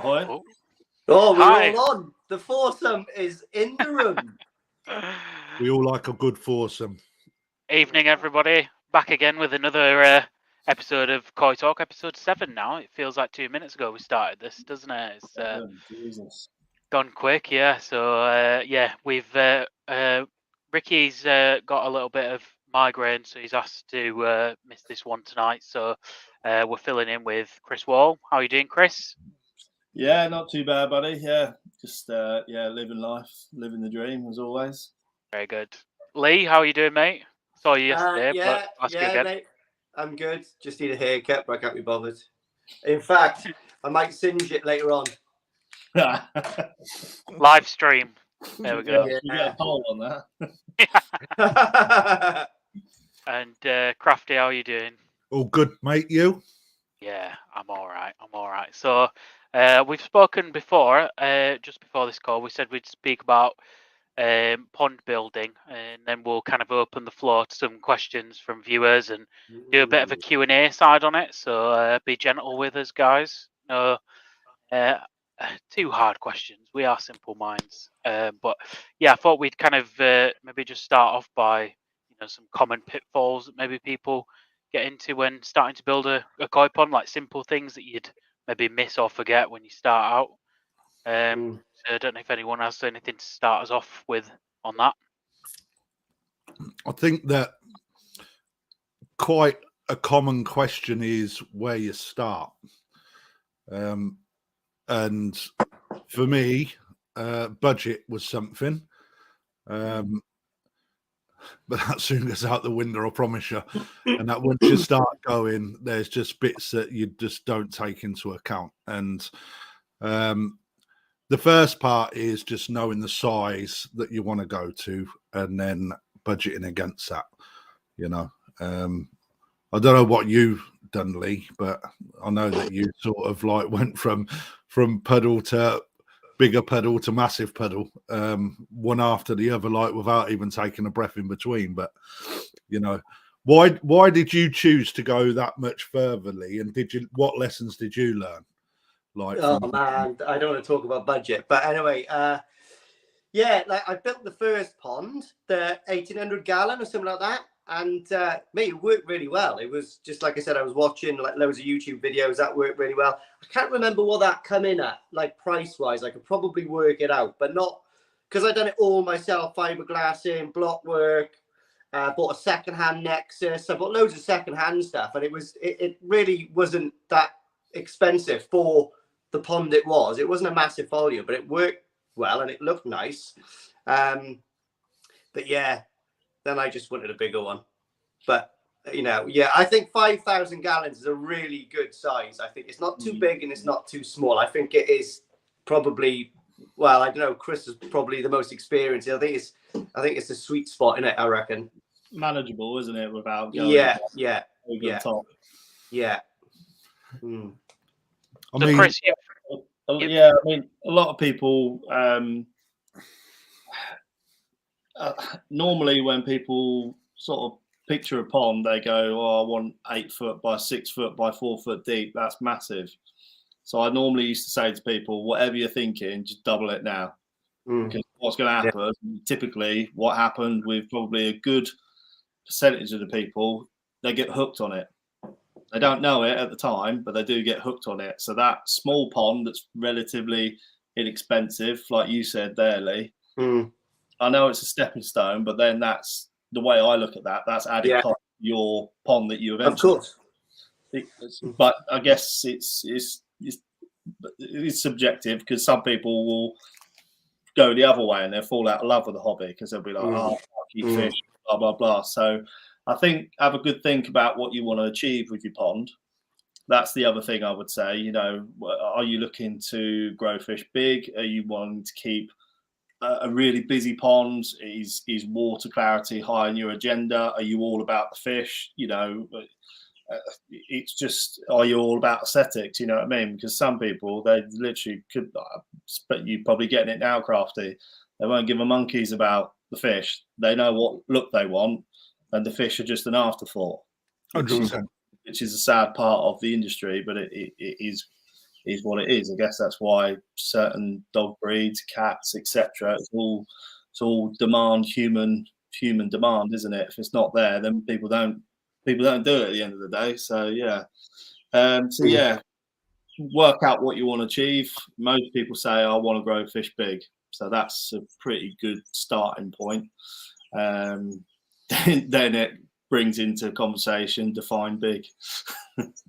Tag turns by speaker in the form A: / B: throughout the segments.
A: Ahoy.
B: Oh,
C: Hi.
B: we're all on. The foursome is in the room.
D: We all like a good foursome.
C: Evening, everybody. Back again with another episode of Koi Talk, episode 7 now. It feels like 2 minutes ago we started this, doesn't it? It's
A: Jesus.
C: gone quick, yeah. So, we've... Ricky's got a little bit of migraine, so he's asked to miss this one tonight. So we're filling in with Chris Wall. How are you doing, Chris?
A: Yeah, not too bad, buddy. Yeah, just living life, living the dream as always.
C: Very good. Lee, how are you doing, mate? Saw you yesterday, but ask you again.
B: Mate, I'm good. Just need a haircut, but I can't be bothered. In fact, I might singe it later on.
C: Live stream. There we go.
A: You get a poll on
B: that.
C: And Krafty, how are you doing?
D: All good, mate. You?
C: Yeah, I'm all right. So we've spoken before, just before this call. We said we'd speak about pond building, and then we'll kind of open the floor to some questions from viewers and do a bit of a Q&A side on it. So be gentle with us, guys. No too hard questions. We are simple minds. But yeah, I thought we'd kind of maybe just start off by some common pitfalls that maybe people get into when starting to build a koi pond, like simple things that you'd maybe miss or forget when you start out. So I don't know if anyone has anything to start us off with on that.
D: I think that quite a common question is where you start. And for me, budget was something. But that soon goes out the window, I promise you. And that once you start going, there's just bits that you just don't take into account. And the first part is just knowing the size that you want to go to and then budgeting against that. I don't know what you've done, Lee, but I know that you sort of like went from pedal to bigger pedal to massive pedal, one after the other, like without even taking a breath in between. But why did you choose to go that much further, Lee? And what lessons did you learn?
B: Man, I don't want to talk about budget, but anyway, I built the first pond, the 1,800 gallon or something like that, and it worked really well. It was just like I said, I was watching like loads of YouTube videos that worked really well. I can't remember what that come in at, like price wise. I could probably work it out, but not because I'd done it all myself, fiberglass in, block work. Bought a secondhand Nexus. I bought loads of secondhand stuff, and it really wasn't that expensive for the pond it was. It wasn't a massive volume, but it worked well and it looked nice. But yeah, then I just wanted a bigger one. But I think 5,000 gallons is a really good size. I think it's not too big and it's not too small. I think it is probably, well, I don't know, Chris is probably the most experienced. I think it's a sweet spot in it, I reckon.
A: Manageable, isn't it? Without going top.
B: Yeah.
C: Chris,
A: yeah, I mean, a lot of people normally when people sort of picture a pond, they go, "Oh, I want 8 foot by 6 foot by 4 foot deep. That's massive." So I normally used to say to people, whatever you're thinking, just double it now. Because what's going to happen, typically what happened with probably a good percentage of the people, they get hooked on it. They don't know it at the time, but they do get hooked on it. So that small pond that's relatively inexpensive, like you said there, Lee, I know it's a stepping stone, but then that's the way I look at that. That's added cost to your pond that you eventually. Of course. But I guess it's subjective because some people will go the other way and they'll fall out of love with the hobby because they'll be like, "Oh, I keep fish, blah blah blah." So I think have a good think about what you want to achieve with your pond. That's the other thing I would say. Are you looking to grow fish big? Are you wanting to keep a really busy pond? Is water clarity high on your agenda? Are you all about the fish? It's just, are you all about aesthetics? You know what I mean? Because some people, they literally could, but you're probably getting it now, Krafty. They won't give a monkeys about the fish. They know what look they want, and the fish are just an afterthought.
D: 100%.
A: Which is a sad part of the industry, but it is is what it is. I guess that's why certain dog breeds, cats, etc. It's all demand, human demand, isn't it? If it's not there, then people don't do it at the end of the day. So yeah, work out what you want to achieve. Most people say, I want to grow fish big, so that's a pretty good starting point. Then it brings into conversation, define big.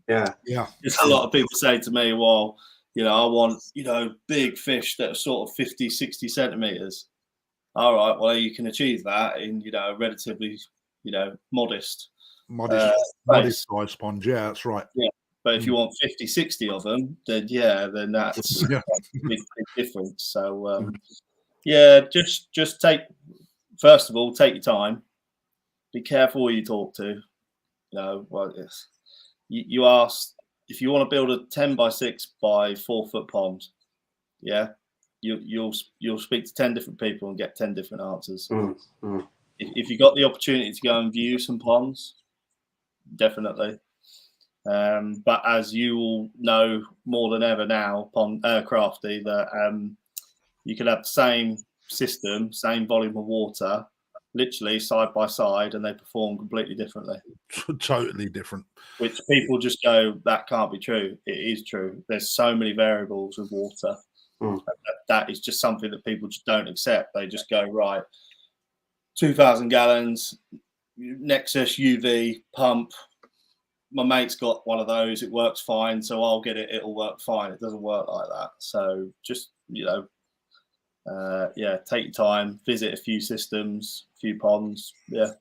B: Yeah.
A: There's a lot of people say to me, well, I want, big fish that are sort of 50, 60 centimeters. All right, well, you can achieve that in, relatively, modest
D: size pond. Yeah, that's right.
A: Yeah. But if you want 50, 60 of them, then that's a big difference. So, just first of all, take your time. Be careful who you talk to. You ask if you want to build a 10 by 6 by 4 foot pond. Yeah, you'll speak to 10 different people and get 10 different answers. If you got the opportunity to go and view some ponds, definitely. But as you all know more than ever now, Krafty, that you could have the same system, same volume of water, literally side by side, and they perform completely differently.
D: Totally different.
A: Which people just go, that can't be true. It is true. There's so many variables with water. That is just something that people just don't accept. They just go, right, 2,000 gallons, Nexus UV pump. My mate's got one of those. It works fine, so I'll get it. It'll work fine. It doesn't work like that. So just, take your time, visit a few systems, a few ponds. Yeah.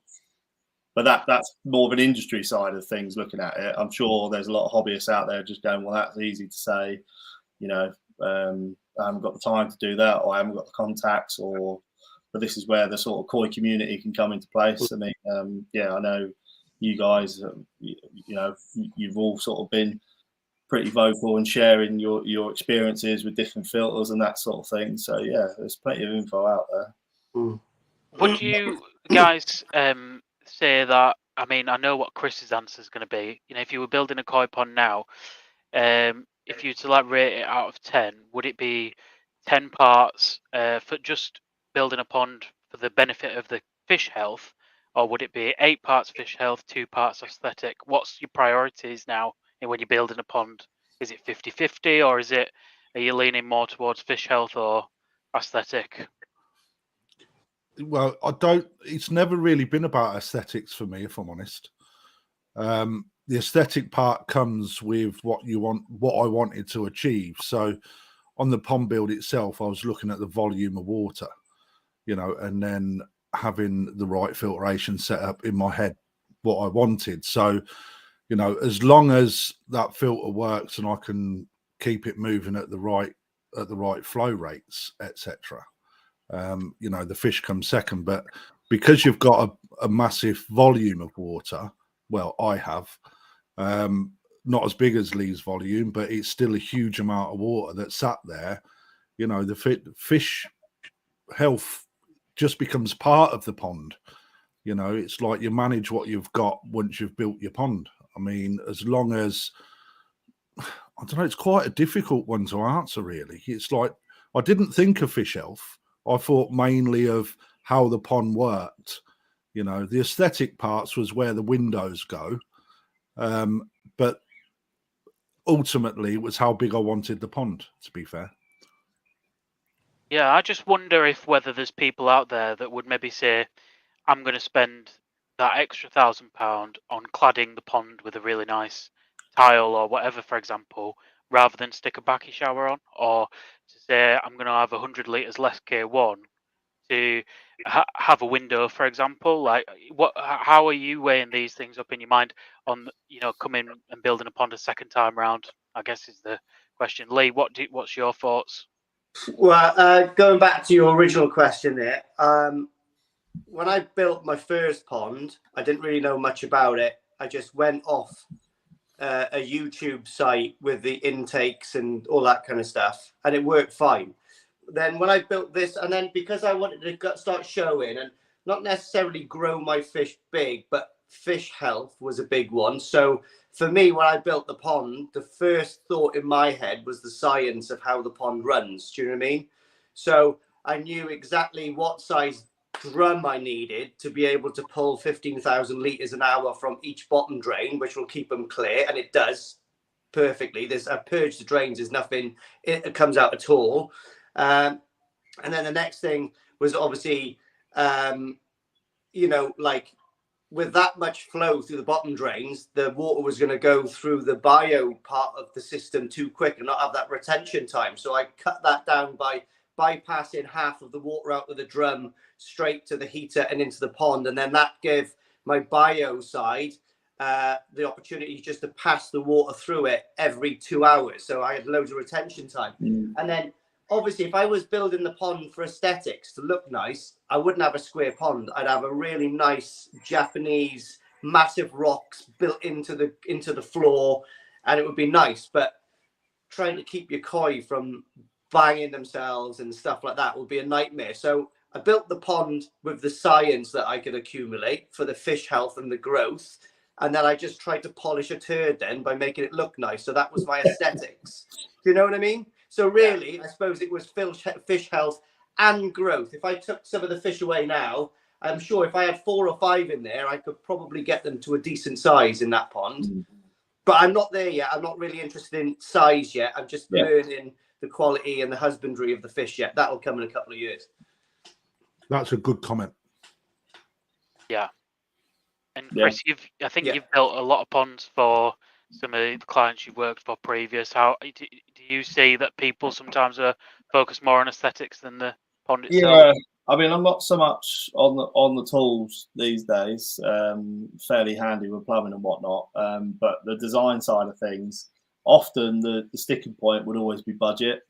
A: But that's more of an industry side of things looking at it. I'm sure there's a lot of hobbyists out there just going, well, that's easy to say, I haven't got the time to do that, or I haven't got the contacts, but this is where the sort of koi community can come into place. I mean, I know you guys, you've all sort of been pretty vocal and sharing your experiences with different filters and that sort of thing. So yeah, there's plenty of info out there.
C: Would you guys say that? I mean, I know what Chris's answer is going to be. If you were building a koi pond now, if you were to rate it out of 10, would it be 10 parts for just building a pond for the benefit of the fish health, or would it be 8 parts fish health, 2 parts aesthetic? What's your priorities now when you're building a pond? Is it 50-50, or are you leaning more towards fish health or aesthetic?
D: Well, it's never really been about aesthetics for me, if I'm honest. The aesthetic part comes with what I wanted to achieve. So on the pond build itself, I was looking at the volume of water, and then having the right filtration set up in my head, what I wanted. So, as long as that filter works and I can keep it moving at the right flow rates, etc., the fish comes second. But because you've got a massive volume of water, well, I have, not as big as Lee's volume, but it's still a huge amount of water that's sat there. The fish health just becomes part of the pond. It's like you manage what you've got once you've built your pond. I mean, as long as, I don't know, it's quite a difficult one to answer, really. It's like, I didn't think of fish health. I thought mainly of how the pond worked. The aesthetic parts was where the windows go. But ultimately, it was how big I wanted the pond, to be fair.
C: Yeah, I just wonder whether there's people out there that would maybe say, I'm going to spend that extra £1,000 on cladding the pond with a really nice tile or whatever, for example, rather than stick a backy shower on, or to say I'm going to have 100 litres less K1 to have a window, for example. How are you weighing these things up in your mind on, coming and building a pond a second time round, I guess is the question. Lee, what's your thoughts?
B: Well, going back to your original question there, when I built my first pond, I didn't really know much about it. I just went off a YouTube site with the intakes and all that kind of stuff, and it worked fine. Then when I built this, and then because I wanted to start showing and not necessarily grow my fish big, but fish health was a big one. So for me, when I built the pond, the first thought in my head was the science of how the pond runs. Do you know what I mean? So I knew exactly what size drum I needed to be able to pull 15,000 litres an hour from each bottom drain, which will keep them clear. And it does perfectly. There's a purge the drains. There's nothing, it comes out at all. And then the next thing was obviously, you know, like with that much flow through the bottom drains, the water was going to go through the bio part of the system too quick and not have that retention time. So I cut that down by bypassing half of the water out of the drum straight to the heater and into the pond. And then that gave my bio side the opportunity just to pass the water through it every 2 hours. So I had loads of retention time. And then obviously, if I was building the pond for aesthetics to look nice, I wouldn't have a square pond. I'd have a really nice Japanese massive rocks built into the floor, and it would be nice. But trying to keep your koi from banging themselves and stuff like that would be a nightmare. So I built the pond with the science that I could accumulate for the fish health and the growth. And then I just tried to polish a turd then by making it look nice. So that was my aesthetics. Do you know what I mean? So really, I suppose it was fish health and growth. If I took some of the fish away now, I'm sure if I had 4 or 5 in there, I could probably get them to a decent size in that pond. But I'm not there yet. I'm not really interested in size yet. I'm just learning the quality and the husbandry of the fish yet. That'll come in a couple of years.
D: That's a good comment.
C: Yeah. And Chris, I think you've built a lot of ponds for some of the clients you've worked for previous. How do you see that people sometimes are focused more on aesthetics than the pond itself?
A: Yeah, I mean, I'm not so much on the tools these days. Fairly handy with plumbing and whatnot. But the design side of things, often the sticking point would always be budget.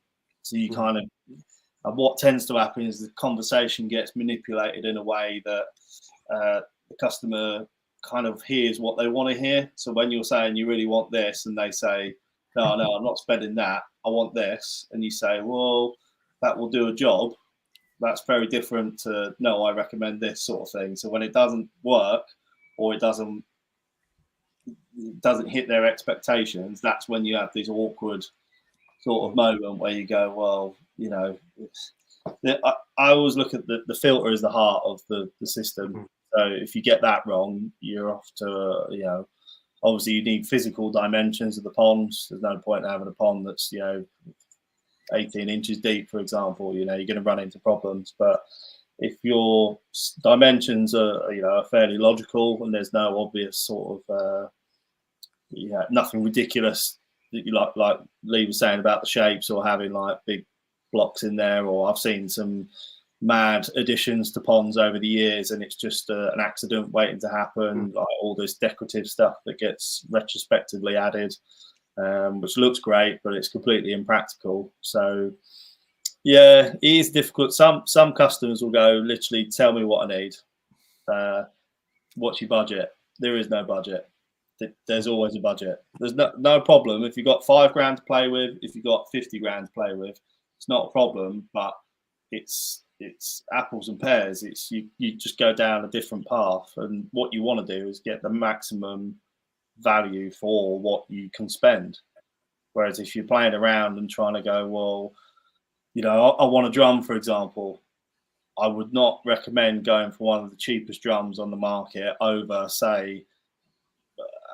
A: So you kind of, and what tends to happen is the conversation gets manipulated in a way that the customer kind of hears what they want to hear. So when you're saying you really want this, and they say, no, I'm not spending that, I want this, and you say, well, that will do a job, that's very different to, no, I recommend this sort of thing. So when it doesn't work, or it doesn't hit their expectations, that's when you have this awkward sort of moment where you go, well, you know, I always look at the filter as the heart of the system. So if you get that wrong, you're off to, you know, obviously you need physical dimensions of the ponds. There's no point in having a pond that's, you know, 18 inches deep, for example. You know, you're going to run into problems. But if your dimensions are, you know, are fairly logical and there's no obvious sort of, nothing ridiculous that you like Lee was saying about the shapes or having like big blocks in there, or I've seen some mad additions to ponds over the years and it's just an accident waiting to happen, like all this decorative stuff that gets retrospectively added, which looks great, but it's completely impractical. So yeah, it is difficult. Some customers will go, literally, tell me what I need. What's your budget? There is no budget. There's always a budget. There's no problem if you've got £5 to play with. If you've got 50 grand to play with, it's not a problem. But it's apples and pears. It's you just go down a different path, and what you want to do is get the maximum value for what you can spend. Whereas if you're playing around and trying to go, well, you know, I want a drum, for example, I would not recommend going for one of the cheapest drums on the market over, say,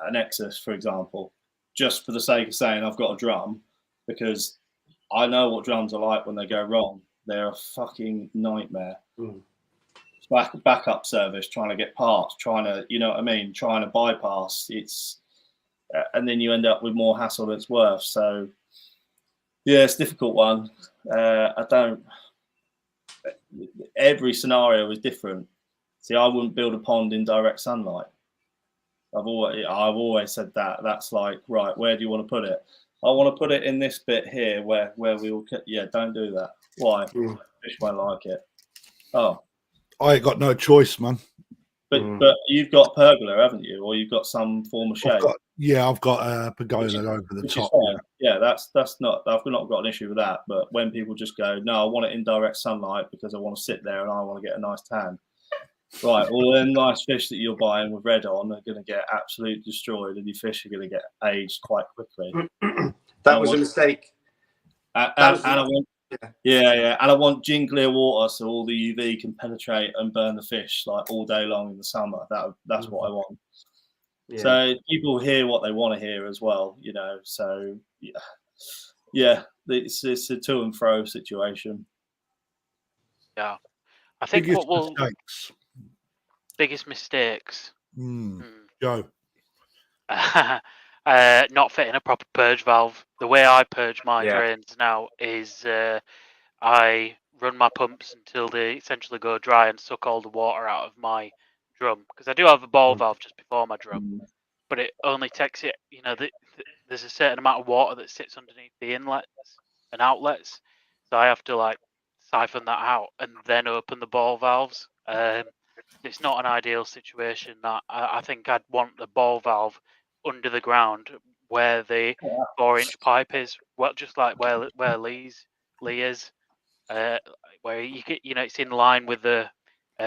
A: an Exus, for example, just for the sake of saying I've got a drum, because I know what drums are like when they go wrong. They're a fucking nightmare. Backup service, trying to get parts, trying to, you know what I mean, trying to bypass. It's and then you end up with more hassle than it's worth. So yeah, it's a difficult one. Every scenario is different. See, I wouldn't build a pond in direct sunlight. I've always said that. That's like, right, where do you want to put it? I want to put it in this bit here where we will. Yeah, don't do that. Why? Fish won't like it. Oh,
D: I ain't got no choice, man.
A: But you've got pergola, haven't you? Or you've got some form of shade.
D: I've got a pergola over the top.
A: Yeah, that's not. I've not got an issue with that. But when people just go, no, I want it in direct sunlight because I want to sit there and I want to get a nice tan. right, all them nice fish that you're buying with red on are going to get absolutely destroyed, and your fish are going to get aged quite quickly.
B: That was a mistake.
A: And I want, and I want gin clear water so all the UV can penetrate and burn the fish like all day long in the summer. That's what I want. Yeah. So people hear what they want to hear as well, you know. So it's a to and fro situation.
C: Yeah, I think biggest mistakes.
D: Go.
C: Not fitting a proper purge valve. The way I purge my drains now is I run my pumps until they essentially go dry and suck all the water out of my drum, because I do have a ball valve just before my drum, but it only takes it. You know, there's a certain amount of water that sits underneath the inlets and outlets, so I have to like siphon that out and then open the ball valves. It's not an ideal situation. That I think I'd want the ball valve under the ground where the 4-inch pipe is. Well, just like where Lee is, where you get, you know, it's in line with the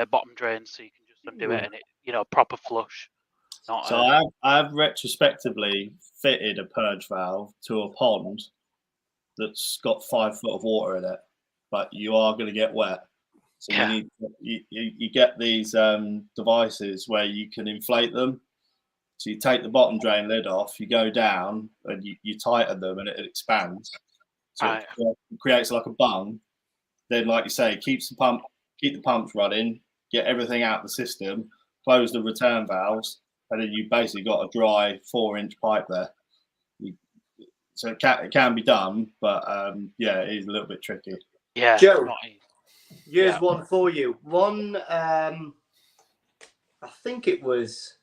C: bottom drain, so you can just undo it and it, you know, proper flush.
A: So I have retrospectively fitted a purge valve to a pond that's got 5 foot of water in it, but you are going to get wet. So you get these devices where you can inflate them. So you take the bottom drain lid off, you go down, and you tighten them, and it expands. So it creates like a bung. Then, like you say, keep the pumps running, get everything out of the system, close the return valves, and then you basically got a dry 4-inch pipe there. So it can be done, but it is a little bit tricky.
C: Yeah,
B: Joe. Here's one for you. One, I think it was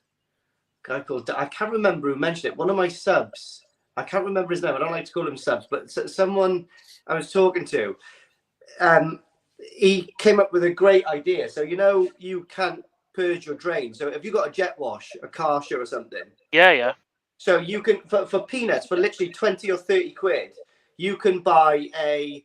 B: a guy called, I can't remember who mentioned it. One of my subs, I can't remember his name. I don't like to call him subs, but someone I was talking to, he came up with a great idea. So, you know, you can't purge your drain. So if you got a jet wash, a Karcher or something.
C: Yeah.
B: So you can, for peanuts, for literally 20 or 30 quid, you can buy a,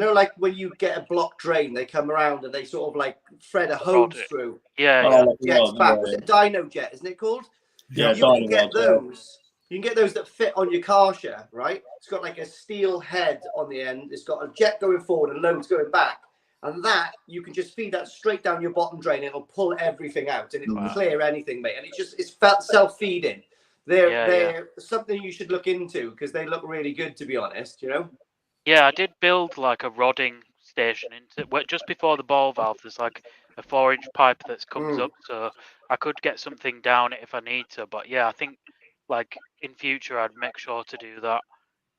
B: like when you get a block drain, they come around and they sort of like thread a hose through. Jet's back. Was it Dino Jet, isn't it called?
A: Yeah,
B: you can get those. You can get those that fit on your Karcher, right? It's got like a steel head on the end. It's got a jet going forward and loads going back. And that, you can just feed that straight down your bottom drain. It'll pull everything out and it'll clear anything, mate. And it's felt self-feeding. They're something you should look into because they look really good, to be honest, you know?
C: Yeah, I did build like a rodding station just before the ball valve. There's like a 4-inch pipe that comes up, so I could get something down it if I need to. But yeah, I think like in future I'd make sure to do that,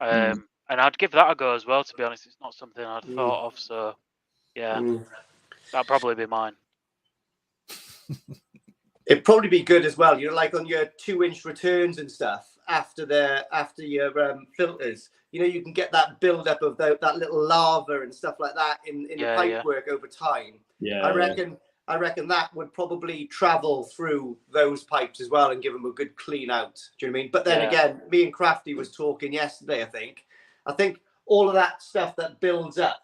C: and I'd give that a go as well. To be honest, it's not something I'd thought of. So yeah, that'd probably be mine.
B: It'd probably be good as well. You know, like on your 2-inch returns and stuff after your filters. You know, you can get that build up of that little lava and stuff like that in the pipe work over time. Yeah, I reckon that would probably travel through those pipes as well and give them a good clean out. Do you know what I mean? But then again, me and Krafty was talking yesterday. I think all of that stuff that builds up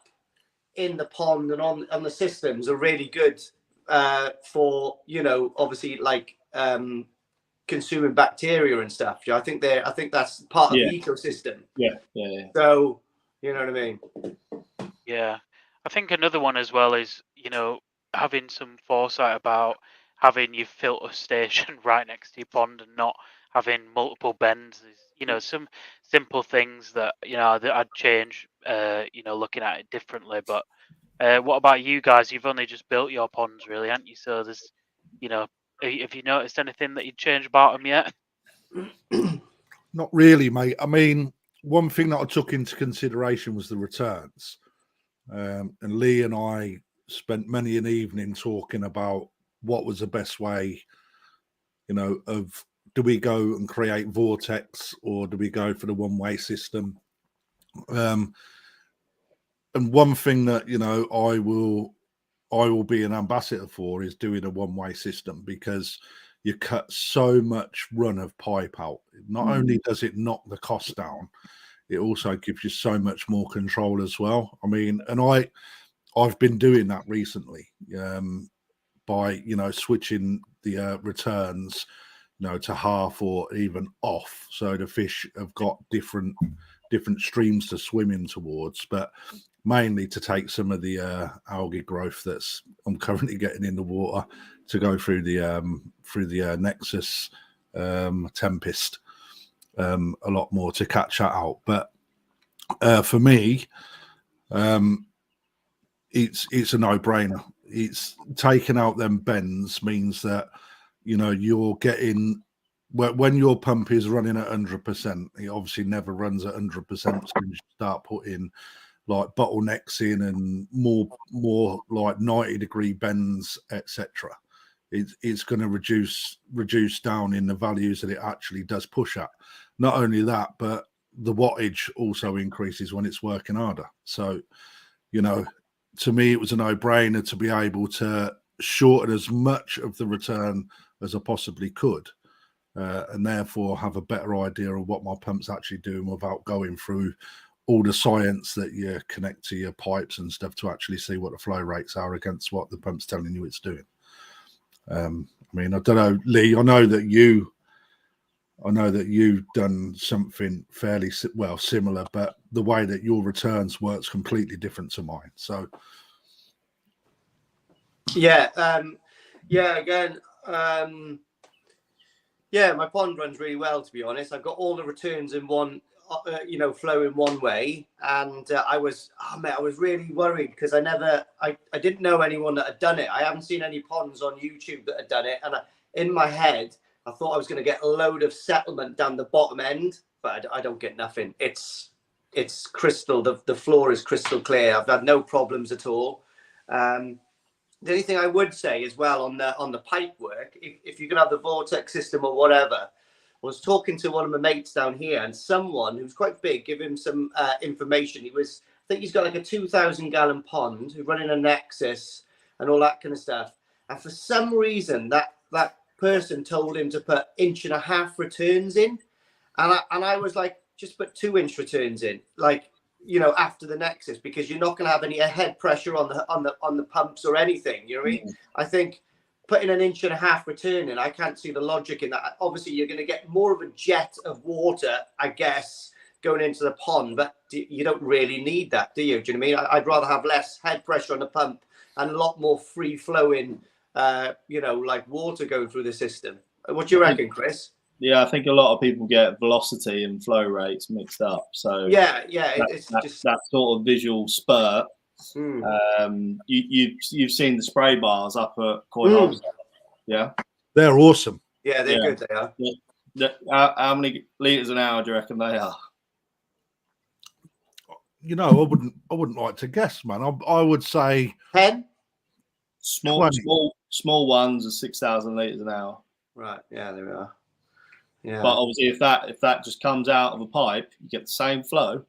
B: in the pond and on the systems are really good for, you know, obviously like consuming bacteria and stuff. I think that's part of the ecosystem. Yeah. So, you know what I mean?
C: Yeah. I think another one as well is, you know, having some foresight about having your filter station right next to your pond and not having multiple bends is, you know, some simple things that, you know, that I'd change, you know, looking at it differently. But what about you guys? You've only just built your ponds, really, haven't you? So there's, you know, have you noticed anything that you'd change about them yet?
D: Not really, mate. I mean, one thing that I took into consideration was the returns. And Lee and I spent many an evening talking about what was the best way, you know, of do we go and create vortex or do we go for the one-way system? And one thing that, you know, I will be an ambassador for is doing a one-way system, because you cut so much run of pipe out. Not only does it knock the cost down, it also gives you so much more control as well. I mean, and I've been doing that recently by switching the returns to half or even off, so the fish have got different streams to swim in towards, but mainly to take some of the algae growth that's I'm currently getting in the water to go through the Nexus Tempest a lot more to catch that out. But for me, it's a no-brainer. It's taking out them bends means that you're getting, when your pump is running at 100%, it obviously never runs at 100% when you start putting like bottlenecks in and more like 90-degree bends, etc. It's going to reduce down in the values that it actually does push at. Not only that, but the wattage also increases when it's working harder. So, to me, it was a no-brainer to be able to shorten as much of the return as I possibly could, and therefore have a better idea of what my pump's actually doing without going through all the science that you connect to your pipes and stuff to actually see what the flow rates are against what the pump's telling you it's doing. I mean, I don't know, Lee, I know that you've done something fairly similar, but the way that your returns works completely different to mine. So
B: my pond runs really well, to be honest. I've got all the returns in one, flowing one way, and I was really worried because I didn't know anyone that had done it. I haven't seen any ponds on YouTube that had done it, and in my head I thought I was going to get a load of settlement down the bottom end, but I don't get nothing. It's crystal. The floor is crystal clear. I've had no problems at all. The only thing I would say as well on the pipe work, if you can have the vortex system or whatever, I was talking to one of my mates down here, and someone who's quite big give him some information. I think he's got like a 2,000-gallon pond, who's running a Nexus and all that kind of stuff. And for some reason, that person told him to put 1.5-inch returns in, and I was like, just put 2-inch returns in, like, after the Nexus, because you're not going to have any head pressure on the pumps or anything. You know what I mean? I think putting 1.5 inch return in, I can't see the logic in that. Obviously, you're going to get more of a jet of water, I guess, going into the pond, but you don't really need that, do you? Do you know what I mean? I'd rather have less head pressure on the pump and a lot more free flowing, like water going through the system. What do you reckon, Chris?
A: Yeah, I think a lot of people get velocity and flow rates mixed up. So
B: it's just
A: that sort of visual spurt. You've seen the spray bars up at Koi Wholesale. Yeah,
D: they're awesome.
B: Yeah, they're good. They are.
A: How many liters an hour do you reckon they are?
D: I wouldn't like to guess, man. I would say
B: 10.
A: Small ones are 6,000 liters an hour.
B: Right. Yeah, there we are. Yeah.
A: But obviously, if that just comes out of a pipe, you get the same flow.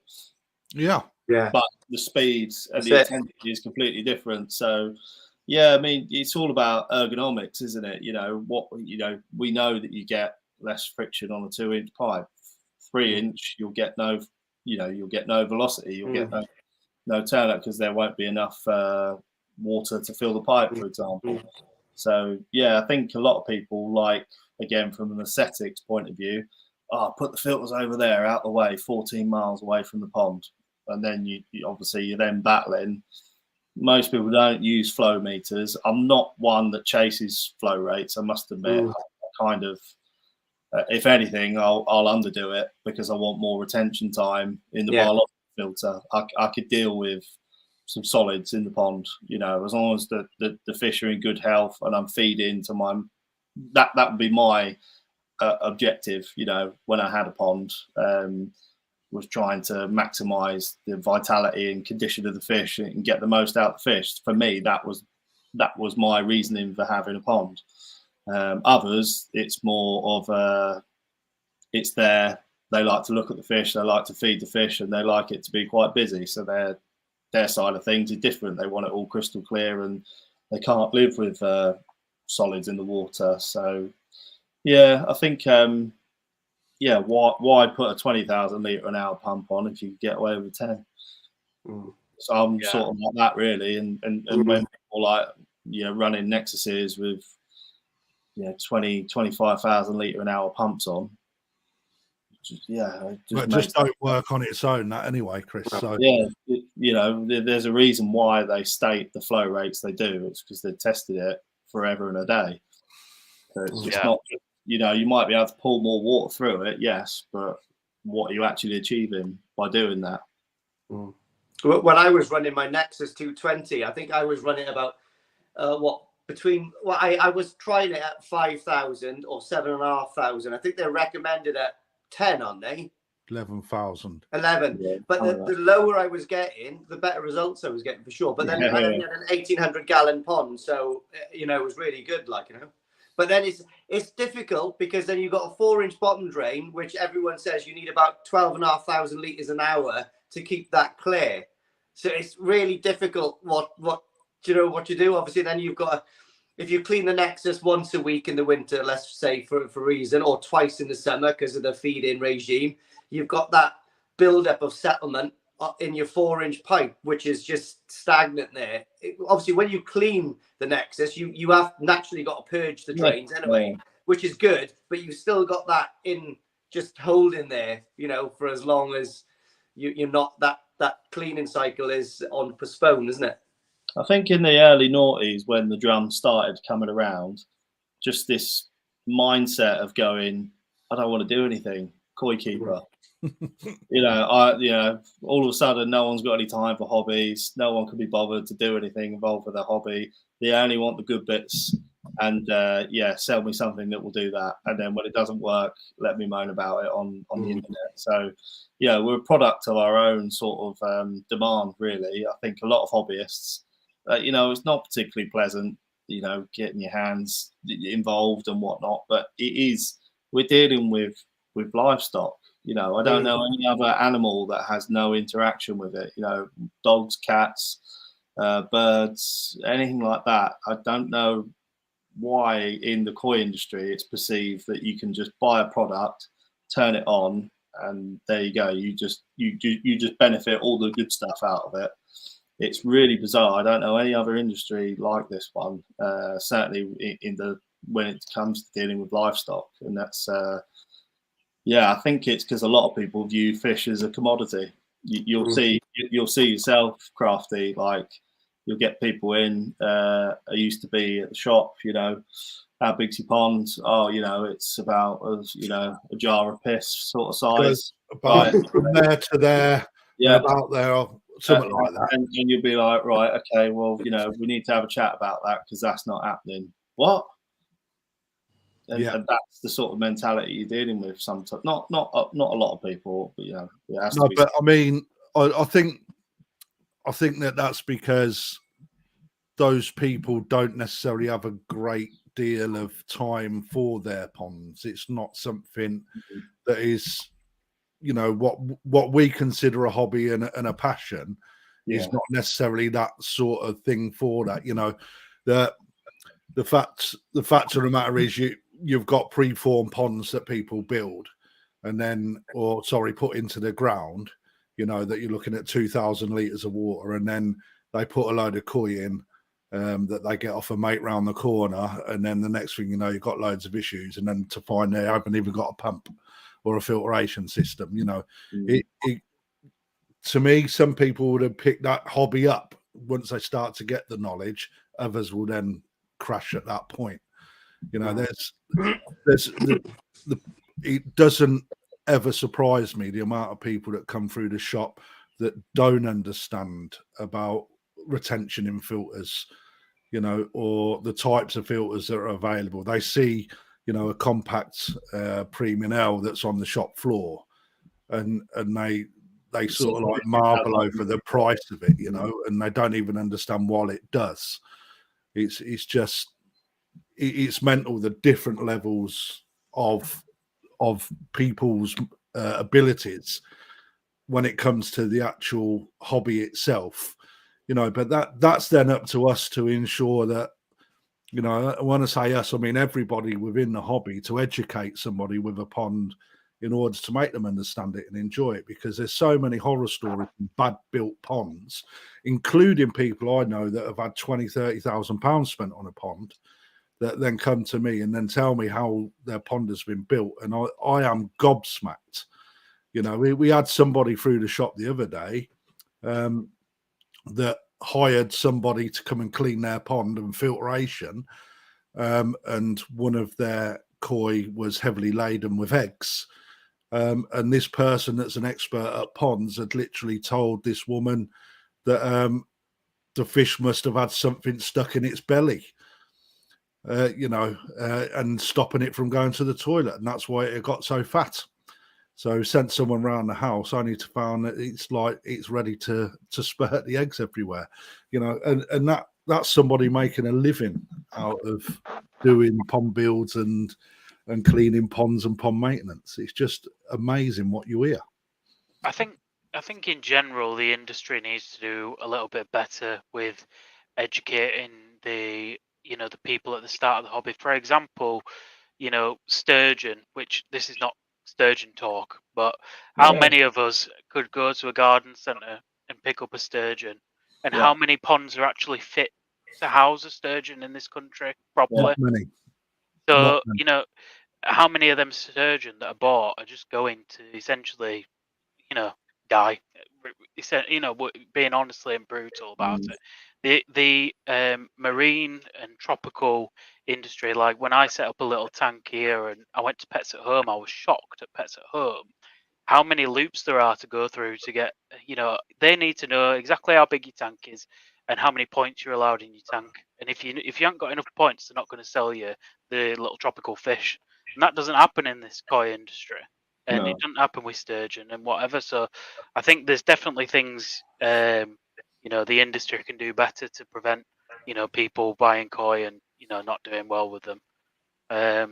D: Yeah.
A: But the speeds and the intensity is completely different. So, yeah, I mean, it's all about ergonomics, isn't it? We know that you get less friction on a 2-inch pipe. 3-inch, you'll get no velocity. You'll get no turn up because there won't be enough water to fill the pipe, for example. So, yeah, I think a lot of people like, again, from an aesthetics point of view, put the filters over there, out the way, 14 miles away from the pond. And then you're then battling. Most people don't use flow meters. I'm not one that chases flow rates, I must admit. I kind of, if anything, I'll underdo it because I want more retention time in the biological filter. I could deal with some solids in the pond, as long as the fish are in good health and I'm feeding to my, that would be my objective, when I had a pond, was trying to maximize the vitality and condition of the fish and get the most out of the fish. For me, that was my reasoning for having a pond. Others, it's more of it's there. They like to look at the fish, they like to feed the fish, and they like it to be quite busy. So their side of things is different. They want it all crystal clear, and they can't live with solids in the water. So, yeah, I think, why put a 20,000 litre an hour pump on if you could get away with 10? So I'm sort of like that really, and when people like running Nexuses with 25,000 litre an hour pumps on, it
D: just don't work on its own. That anyway, Chris. So
A: there's a reason why they state the flow rates they do. It's because they've tested it forever and a day. So it's not, you might be able to pull more water through it, yes, but what are you actually achieving by doing that?
B: When I was running my Nexus 220, I think I was running about I was trying it at 5,000 or 7,500. I think they're recommended at 10, aren't they?
D: 11,000.
B: 11.
A: Yeah,
B: but the lower I was getting, the better results I was getting for sure. But then I had an 1,800 gallon pond, so it was really good, But then it's difficult because then you've got a 4-inch bottom drain, which everyone says you need about 12,500 litres an hour to keep that clear. So it's really difficult what you do. Obviously, then you've got if you clean the Nexus once a week in the winter, let's say for a reason, or twice in the summer because of the feed-in regime, you've got that build-up of settlement in your 4-inch pipe, which is just stagnant there. Obviously, when you clean the Nexus, you have naturally got to purge the drains anyway, which is good, but you've still got that in just holding there, for as long as you're not that cleaning cycle is on postpone, isn't it?
A: I think in the early noughties, when the drum started coming around, just this mindset of going, I don't want to do anything, koi keeper. All of a sudden, no one's got any time for hobbies. No one can be bothered to do anything involved with their hobby. They only want the good bits, and sell me something that will do that. And then when it doesn't work, let me moan about it on the internet. So, we're a product of our own sort of demand, really. I think a lot of hobbyists, it's not particularly pleasant, getting your hands involved and whatnot, but we're dealing with livestock. I don't know any other animal that has no interaction with it. Dogs, cats, birds, anything like that. I don't know why in the koi industry it's perceived that you can just buy a product, turn it on, and there you go. You just benefit all the good stuff out of it. It's really bizarre. I don't know any other industry like this one. Certainly when it comes to dealing with livestock, and that's. I think it's because a lot of people view fish as a commodity. You'll see yourself, Krafty, like you'll get people in. I used to be at the shop, how big's your pond? Oh, it's about a jar of piss sort of size.
D: About from there to there, about there, or something like that.
A: And you'll be like, right, okay, well, we need to have a chat about that because that's not happening. What? And that's the sort of mentality you're dealing with sometimes. Not a lot of people, but it has to be.
D: But I mean, I think that's because those people don't necessarily have a great deal of time for their ponds. It's not something that is, what we consider a hobby and a passion is not necessarily that sort of thing for that. The fact of the matter is you've got preformed ponds that people build and then, put into the ground, that you're looking at 2,000 litres of water, and then they put a load of koi in that they get off a mate round the corner. And then the next thing you've got loads of issues. And then to find they haven't even got a pump or a filtration system, to me, some people would have picked that hobby up once they start to get the knowledge. Others will then crash at that point. It doesn't ever surprise me the amount of people that come through the shop that don't understand about retention in filters, or the types of filters that are available. They see, a compact premium L that's on the shop floor, and they sort of like marvel over the price of it, and they don't even understand what it does. It's mental, the different levels of people's abilities when it comes to the actual hobby itself, but that's then up to us to ensure that, I want to say us, I mean everybody within the hobby, to educate somebody with a pond, in order to make them understand it and enjoy it, because there's so many horror stories from bad built ponds, including people I know that have had 20,000, £30,000 spent on a pond, that then come to me and then tell me how their pond has been built. And I am gobsmacked. You know, we had somebody through the shop the other day that hired somebody to come and clean their pond and filtration, and one of their koi was heavily laden with eggs. And this person that's an expert at ponds had literally told this woman that the fish must have had something stuck in its belly, and stopping it from going to the toilet. And that's why it got so fat. So sent someone around the house only to find that it's ready to spurt the eggs everywhere, and that's somebody making a living out of doing pond builds and cleaning ponds and pond maintenance. It's just amazing what you hear.
C: I think in general the industry needs to do a little bit better with educating the people at the start of the hobby. For example, sturgeon, which this is not sturgeon talk, but how many of us could go to a garden centre and pick up a sturgeon, and how many ponds are actually fit to house a sturgeon in this country properly?
D: Not many.
C: So how many of them sturgeon that are bought are just going to essentially die? Being honestly and brutal about it. The marine and tropical industry, like when I set up a little tank here and I went to Pets at Home, I was shocked at Pets at Home how many loops there are to go through to get, they need to know exactly how big your tank is and how many points you're allowed in your tank. And if you haven't got enough points, they're not going to sell you the little tropical fish. And that doesn't happen in this koi industry. And it doesn't happen with sturgeon and whatever. So I think there's definitely things, the industry can do better to prevent, people buying koi and, not doing well with them. I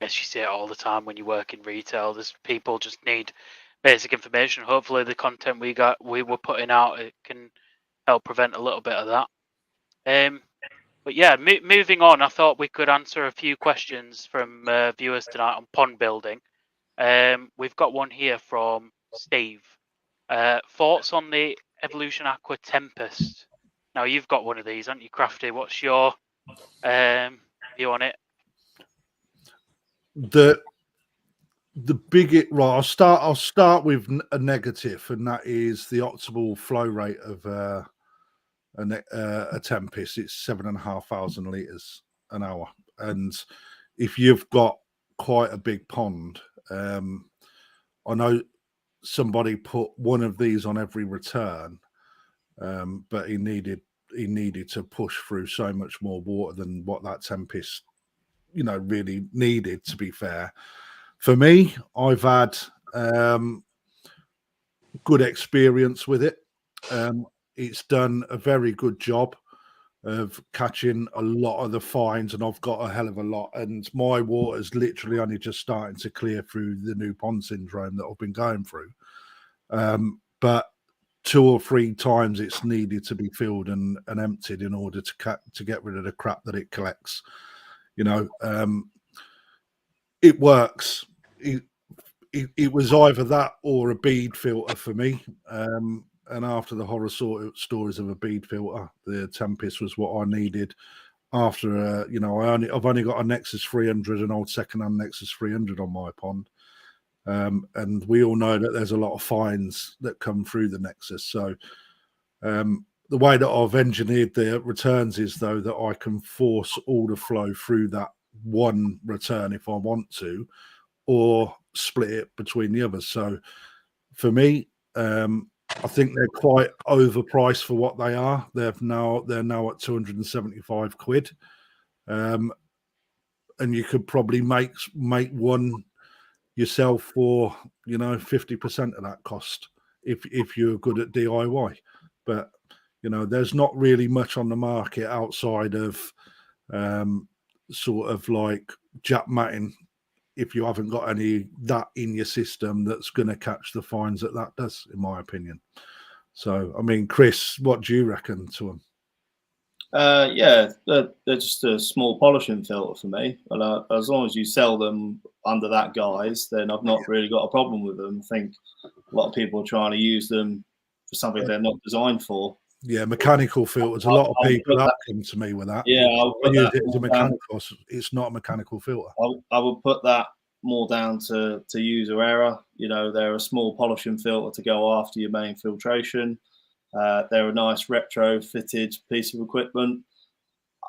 C: guess you see it all the time when you work in retail. There's people just need basic information. Hopefully the content we were putting out, it can help prevent a little bit of that. But yeah, moving on, I thought we could answer a few questions from viewers tonight on pond building. We've got one here from Steve. Thoughts on the Evolution Aqua Tempest? Now you've got one of these, haven't you, Krafty? What's your view on it?
D: The biggest, right? I'll start with a negative, and that is the optimal flow rate of a Tempest. It's 7,500 litres an hour, and if you've got quite a big pond, I know somebody put one of these on every return, but he needed to push through so much more water than what that Tempest really needed, to be fair. For me, I've had good experience with it. It's done a very good job of catching a lot of the fines, and I've got a hell of a lot, and my water's literally only just starting to clear through the new pond syndrome that I've been going through. But 2 or 3 times it's needed to be filled and emptied in order to get rid of the crap that it collects. It works. It was either that or a bead filter for me. And after the horror stories of a bead filter, the Tempest was what I needed. After I've only got a Nexus 300, an old second-hand Nexus 300 on my pond, and we all know that there's a lot of fines that come through the Nexus. So the way that I've engineered the returns is, though, that I can force all the flow through that one return if I want to, or split it between the others. So for me, I think they're quite overpriced for what they are. They're now at 275 quid, and you could probably make one yourself for 50% of that cost if you're good at DIY. But there's not really much on the market outside of sort of like Jap matting, if you haven't got any that in your system that's going to catch the fines that does, in my opinion. So, I mean, Chris, what do you reckon to them?
A: Yeah, they're just a small polishing filter for me. And as long as you sell them under that guise, then I've not really got a problem with them. I think a lot of people are trying to use them for something they're not designed for.
D: Yeah, mechanical filters. A lot of people have come to me with that.
A: Yeah,
D: I use it as a mechanical. It's not a mechanical filter.
A: I would put that more down to user error. You know, they're a small polishing filter to go after your main filtration. They're a nice retro-fitted piece of equipment.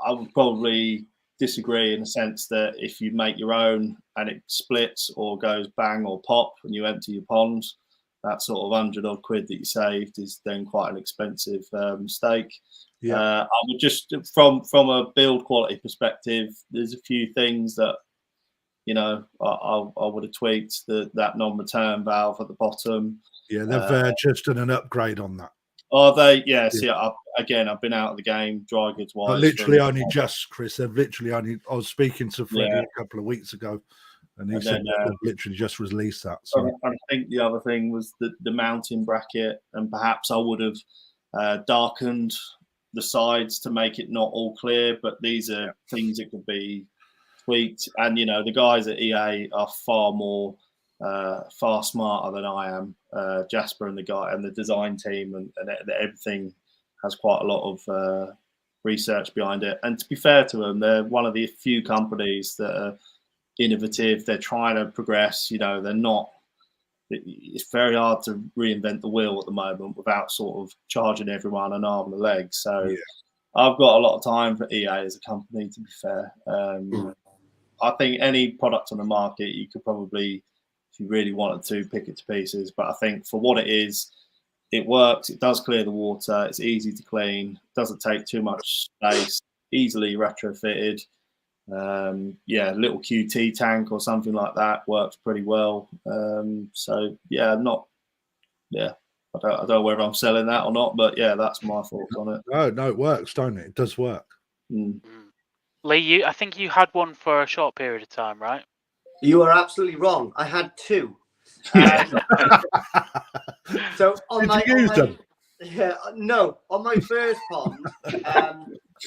A: I would probably disagree in the sense that if you make your own and it splits or goes bang or pop when you empty your pond, that sort of 100 odd quid that you saved is then quite an expensive mistake. I would just, from a build quality perspective, there's a few things that, you know, I would have tweaked. That non-return valve at the bottom.
D: Yeah, they've just done an upgrade on that.
A: Are they? Yeah. See, I've been out of the game, dry goods wise.
D: Literally only just, Chris. They've literally only. I was speaking to Freddie a couple of weeks ago, and he said they've literally just released that. So
A: I think the other thing was the mounting bracket, and perhaps I would have darkened the sides to make it not all clear. But these are things that could be tweaked, and you know the guys at EA are far smarter than I am. Jasper and the design team and everything has quite a lot of research behind it. And to be fair to them, they're one of the few companies that are innovative. They're trying to progress. You know, they're not. It's very hard to reinvent the wheel at the moment without sort of charging everyone an arm and a leg. So I've got a lot of time for EA as a company, to be fair. I think any product on the market, you could probably, if you really wanted to, pick it to pieces. But I think for what it is, it works. It does clear the water. It's easy to clean. Doesn't take too much space. Easily retrofitted. Little QT tank or something like that works pretty well. I don't know whether I'm selling that or not, but yeah, that's my thoughts on it.
D: No, it works, don't it? It does work.
C: Lee, I think you had one for a short period of time, right?
B: You are absolutely wrong. I had two. So on my first pond,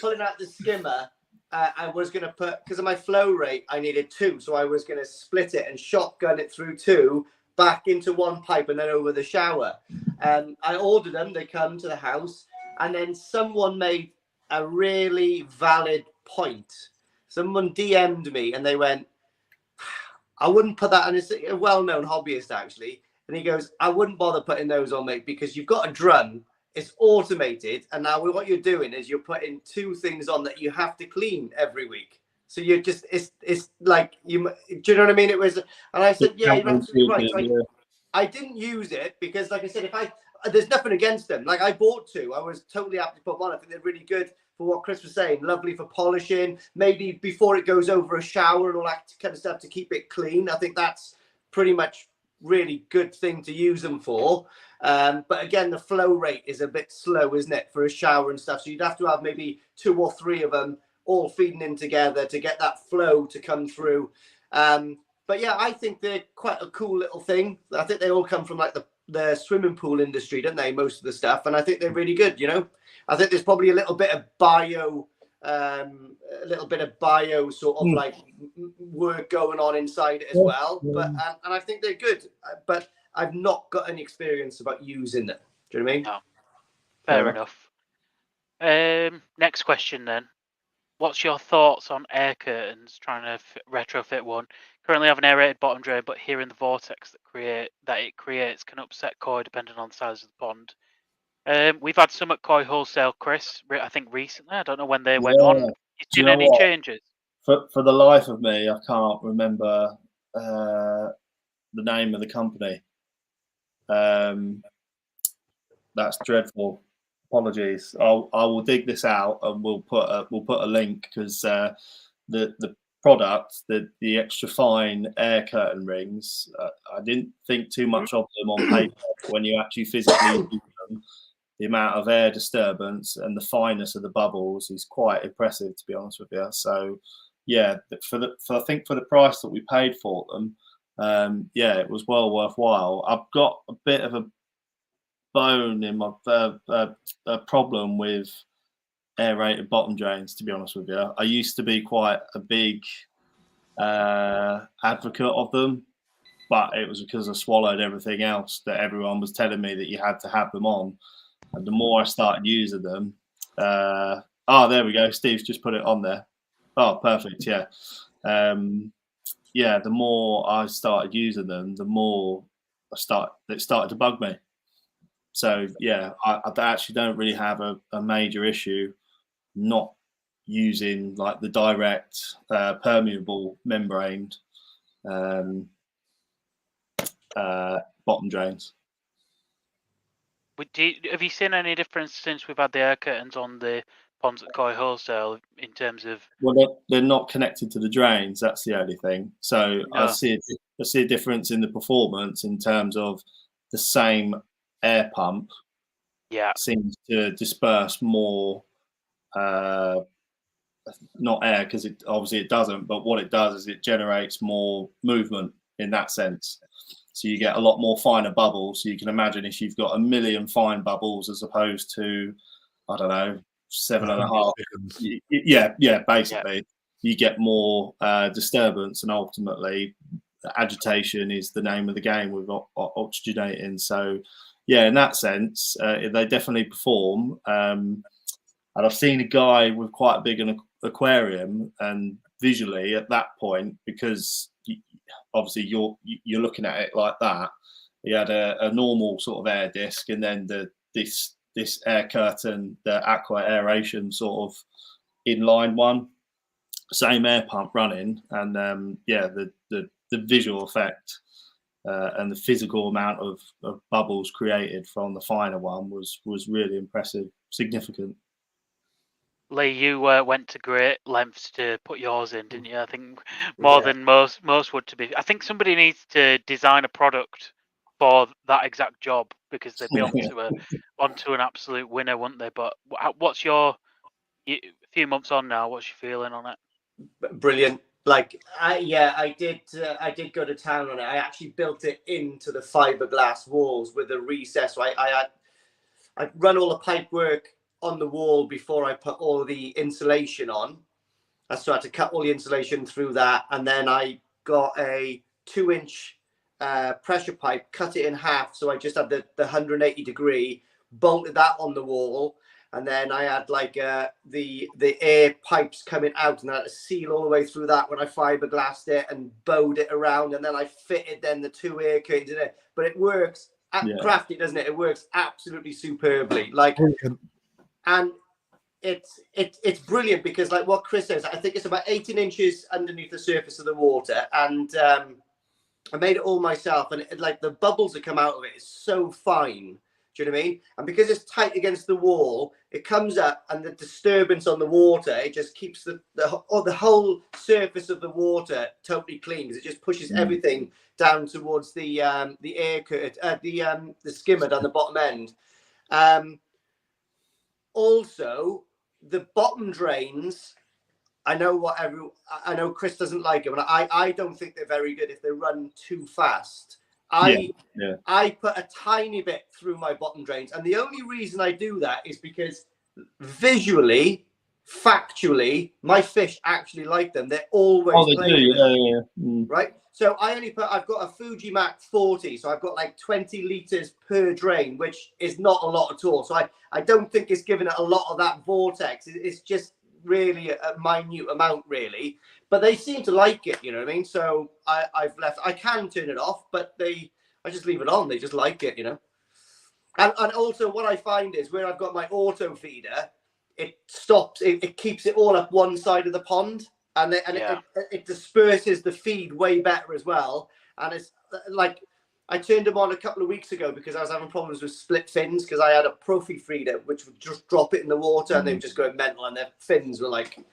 B: pulling out the skimmer, I was going to put, because of my flow rate, I needed two. So I was going to split it and shotgun it through two, back into one pipe and then over the shower. I ordered them. They come to the house. And then someone made a really valid point. Someone DM'd me and they went, I wouldn't put that on. It's a well-known hobbyist, actually. And he goes, I wouldn't bother putting those on, mate, because you've got a drum. It's automated. And now what you're doing is you're putting two things on that you have to clean every week. So you're just, it's like, do you know what I mean? It was, and I said, yeah, you're absolutely right. So I didn't use it because, like I said, there's nothing against them. Like, I bought two. I was totally happy to put one. I think they're really good for what Chris was saying. Lovely for polishing. Maybe before it goes over a shower and all that kind of stuff to keep it clean. I think that's pretty much really good thing to use them for. But again, the flow rate is a bit slow, isn't it, for a shower and stuff? So you'd have to have maybe 2 or 3 of them all feeding in together to get that flow to come through. But yeah, I think they're quite a cool little thing. I think they all come from like the swimming pool industry, don't they? Most of the stuff. And I think they're really good, you know. I think there's probably a little bit of bio sort of like work going on inside it as well. But and I think they're good. But I've not got any experience about using them. Do you know what I mean?
C: No. Fair enough. Next question then. What's your thoughts on air curtains, trying to retrofit one? Currently have an aerated bottom drain, but hearing the vortex that it creates can upset koi depending on the size of the pond. We've had some at Koi Wholesale, Chris, I think recently. I don't know when they went on. You seen any changes?
A: For the life of me, I can't remember the name of the company. That's dreadful. Apologies. I will dig this out and we'll put a link because the product, the extra fine air curtain rings, I didn't think too much of them on paper. When you actually physically use them, the amount of air disturbance and the fineness of the bubbles is quite impressive, to be honest with you. So yeah, I think for the price that we paid for them, it was well worthwhile. I've got a bit of a bone in my problem with aerated bottom drains, to be honest with you. I used to be quite a big advocate of them, but it was because I swallowed everything else that everyone was telling me that you had to have them on. And the more I started using them, there we go. Steve's just put it on there. Oh, perfect. Yeah. The more I started using them, the more it started to bug me. So yeah, I actually don't really have a major issue not using like the direct permeable membrane bottom drains.
C: Have you seen any difference since we've had the air curtains on the ponds at Koi Wholesale in terms of?
A: Well, they're not connected to the drains. That's the only thing. So
C: No.
A: I see a difference in the performance in terms of the same air pump.
C: Yeah.
A: Seems to disperse more. Not air, because obviously it doesn't, but what it does is it generates more movement in that sense. So you get a lot more finer bubbles. So you can imagine if you've got 1 million fine bubbles as opposed to, I don't know, 7.5. Yeah, basically. You get more disturbance, and ultimately agitation is the name of the game with oxygenating. So yeah, in that sense, they definitely perform. And I've seen a guy with quite a big aquarium, and visually at that point, because obviously you're looking at it like that, he had a normal sort of air disc, and then this air curtain, the aqua aeration sort of inline one, same air pump running, and the visual effect and the physical amount of bubbles created from the finer one was really impressive, significant.
C: Lee, you went to great lengths to put yours in, didn't you? I think more than most would to be. I think somebody needs to design a product for that exact job, because they'd be onto an absolute winner, wouldn't they? But what's a few months on now? What's your feeling on it?
B: Brilliant. Like I did go to town on it. I actually built it into the fiberglass walls with a recess. So I run all the pipe work on the wall before I put all the insulation on. So I had to cut all the insulation through that, and then I got a 2-inch pressure pipe, cut it in half, so I just had the 180 degree, bolted that on the wall, and then I had like the air pipes coming out, and I had to seal all the way through that when I fiberglassed it and bowed it around, and then I fitted then the 2 air curtains in it. But it works Krafty, doesn't it? It works absolutely superbly. Like. And it's brilliant, because like what Chris says, I think it's about 18 inches underneath the surface of the water, and I made it all myself, and like the bubbles that come out of it is so fine. Do you know what I mean? And because it's tight against the wall, it comes up, and the disturbance on the water, it just keeps the whole surface of the water totally clean, because it just pushes everything down towards the air curtain, the skimmer down the bottom end. Also, the bottom drains, I know Chris doesn't like them, and I don't think they're very good if they run too fast. I put a tiny bit through my bottom drains, and the only reason I do that is because visually, factually, my fish actually like them. They're always playing right? So I've got a Fujimac 40, so I've got like 20 liters per drain, which is not a lot at all. So I don't think it's giving it a lot of that vortex. It's just really a minute amount, really. But they seem to like it, you know what I mean? So I've left. I can turn it off, but I just leave it on. They just like it, you know. And also what I find is where I've got my auto feeder, it stops. It keeps it all up one side of the pond. And it disperses the feed way better as well. And it's like, I turned them on a couple of weeks ago because I was having problems with split fins, because I had a Profi feeder which would just drop it in the water and they were just going mental, and their fins were like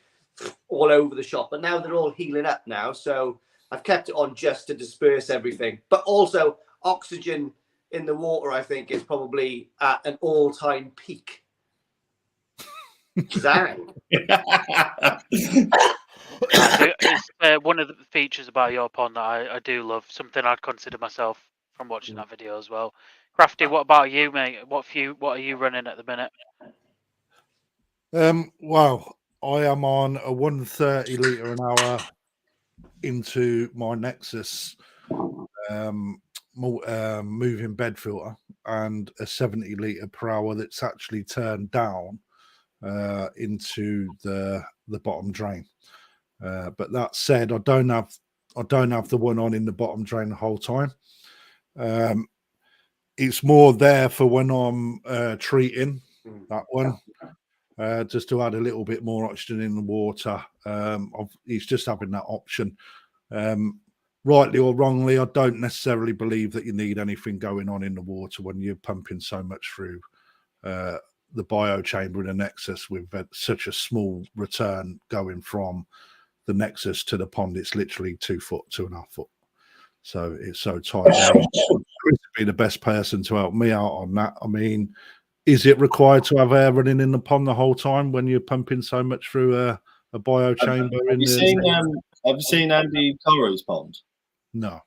B: all over the shop. But now they're all healing up now, so I've kept it on just to disperse everything. But also oxygen in the water, I think, is probably at an all-time peak. Zang.
C: It's one of the features about your pond that I do love. Something I'd consider myself from watching that video as well. Krafty, what about you, mate? What are you running at the minute?
D: Well, I am on a 130 litre an hour into my Nexus moving bed filter, and a 70 litre per hour that's actually turned down into the bottom drain. But that said, I don't have the one on in the bottom drain the whole time. It's more there for when I'm treating that one. Just to add a little bit more oxygen in the water. He's just having that option. Rightly or wrongly, I don't necessarily believe that you need anything going on in the water when you're pumping so much through the bio chamber in the Nexus with such a small return going from the Nexus to the pond. It's literally 2 foot, 2.5 foot. So it's so tight. Chris would be the best person to help me out on that. I mean, is it required to have air running in the pond the whole time when you're pumping so much through a bio chamber?
A: Have you seen Andy Corrie's pond?
D: No.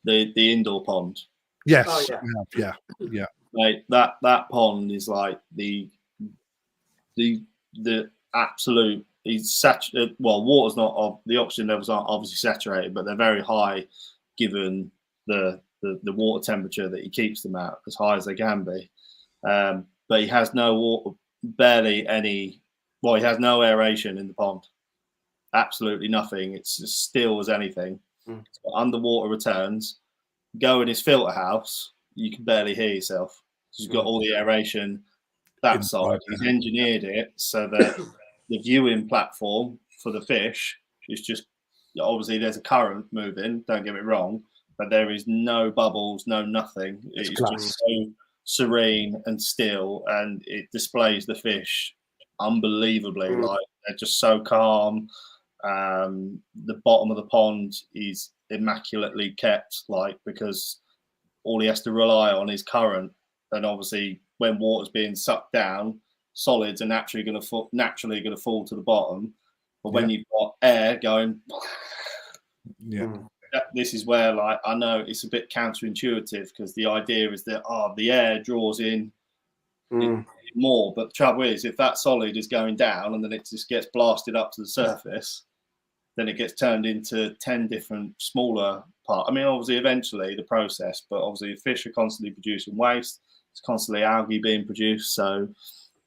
D: The
A: indoor pond.
D: Yes.
B: Oh,
D: yeah.
A: Like that pond is like the absolute. It's saturated. Well, water's not. The oxygen levels aren't obviously saturated, but they're very high, given the water temperature that he keeps them at, as high as they can be. But he has no water, barely any. Well, he has no aeration in the pond. Absolutely nothing. It's as still as anything. Underwater returns. Go in his filter house, you can barely hear yourself. He's got all the aeration that side. He's engineered it so that the viewing platform for the fish is just, obviously there's a current moving, don't get me wrong, but there is no bubbles, no nothing. It's just so serene and still, and it displays the fish unbelievably. Like, they're just so calm. The bottom of the pond is immaculately kept, like, because all he has to rely on is current, and obviously when water's being sucked down, solids are naturally going to fall to the bottom. But when you've got air going, this is where, like, I know it's a bit counterintuitive, because the idea is that the air draws in more, but the trouble is, if that solid is going down and then it just gets blasted up to the surface, then it gets turned into 10 different smaller parts. I mean, obviously, eventually the process, but obviously fish are constantly producing waste. It's constantly algae being produced. So,